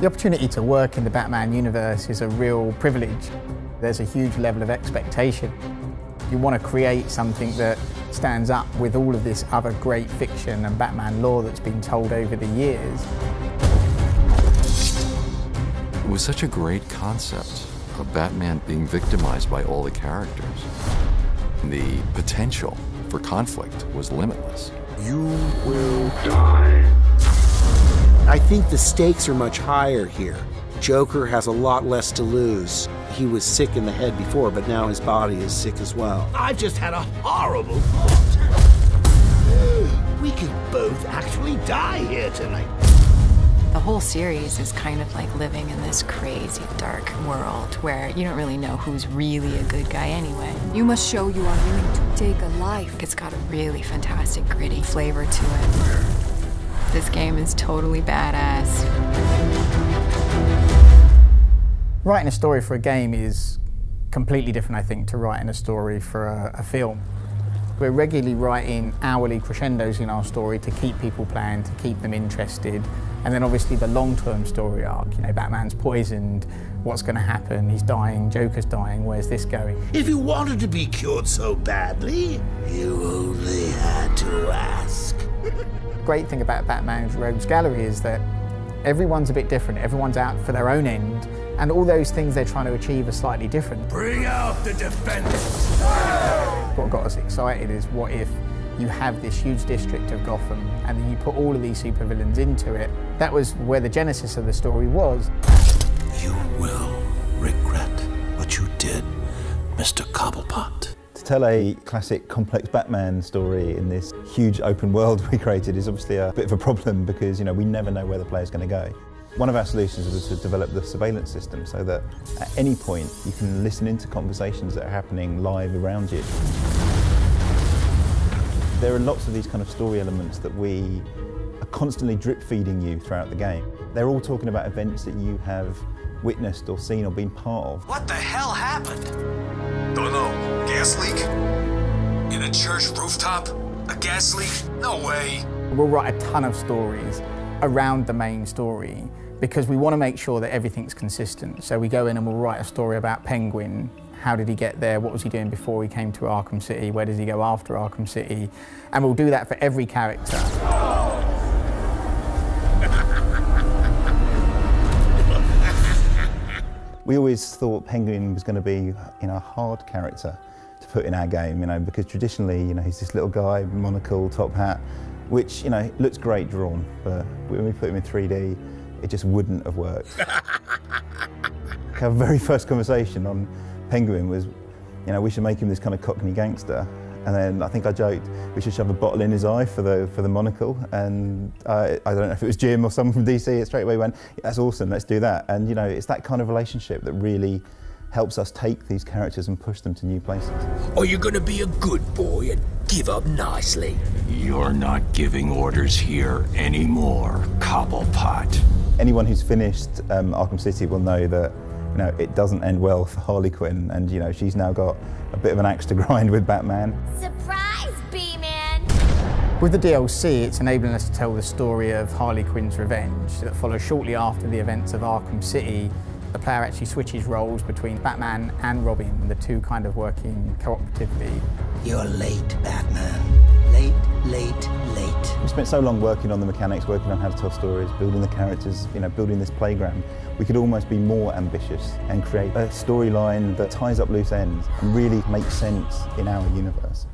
The opportunity to work in the Batman universe is a real privilege. There's a huge level of expectation. You want to create something that stands up with all of this other great fiction and Batman lore that's been told over the years. It was such a great concept of Batman being victimized by all the characters. The potential for conflict was limitless. You will die. I think the stakes are much higher here. Joker has a lot less to lose. He was sick in the head before, but now his body is sick as well. I've just had a horrible thought. We could both actually die here tonight. The whole series is kind of like living in this crazy, dark world where you don't really know who's really a good guy anyway. You must show you are willing to take a life. It's got a really fantastic, gritty flavor to it. This game is totally badass. Writing a story for a game is completely different, I think, to writing a story for a film. We're regularly writing hourly crescendos in our story to keep people playing, to keep them interested. And then obviously the long-term story arc, you know, Batman's poisoned, what's going to happen, he's dying, Joker's dying, where's this going? If you wanted to be cured so badly, you only had to ask. The great thing about Batman's Rogues Gallery is that everyone's a bit different, everyone's out for their own end, and all those things they're trying to achieve are slightly different. Bring out the defenders! What got us excited is what if you have this huge district of Gotham and then you put all of these supervillains into it. That was where the genesis of the story was. You will regret what you did, Mr. Cobblepot. To tell a classic complex Batman story in this huge open world we created is obviously a bit of a problem because, you know, we never know where the player's going to go. One of our solutions was to develop the surveillance system so that at any point you can listen into conversations that are happening live around you. There are lots of these kind of story elements that we are constantly drip feeding you throughout the game. They're all talking about events that you have witnessed or seen or been part of. What the hell happened? Don't know. Gas leak? In a church rooftop? A gas leak? No way. We'll write a ton of stories around the main story because we want to make sure that everything's consistent. So we go in and we'll write a story about Penguin. How did he get there? What was he doing before he came to Arkham City? Where does he go after Arkham City? And we'll do that for every character. We always thought Penguin was going to be, you know, a hard character to put in our game, you know, because traditionally, you know, he's this little guy, monocle, top hat, which, you know, looks great drawn, but when we put him in 3D, it just wouldn't have worked. Our very first conversation on Penguin was, you know, we should make him this kind of Cockney gangster. And then I think I joked we should shove a bottle in his eye for the monocle. And I don't know if it was Jim or someone from DC, it straight away went, that's awesome, let's do that. And you know, it's that kind of relationship that really helps us take these characters and push them to new places. Are you gonna be a good boy and give up nicely? You're not giving orders here anymore, Cobblepot. Anyone who's finished Arkham City will know that, you know, it doesn't end well for Harley Quinn, and you know, she's now got a bit of an axe to grind with Batman. Surprise, B-Man! With the DLC, it's enabling us to tell the story of Harley Quinn's revenge that follows shortly after the events of Arkham City. The player actually switches roles between Batman and Robin, the two kind of working cooperatively. You're late, Batman. Late, late, late. We spent so long working on the mechanics, working on how to tell stories, building the characters, you know, building this playground. We could almost be more ambitious and create a storyline that ties up loose ends and really makes sense in our universe.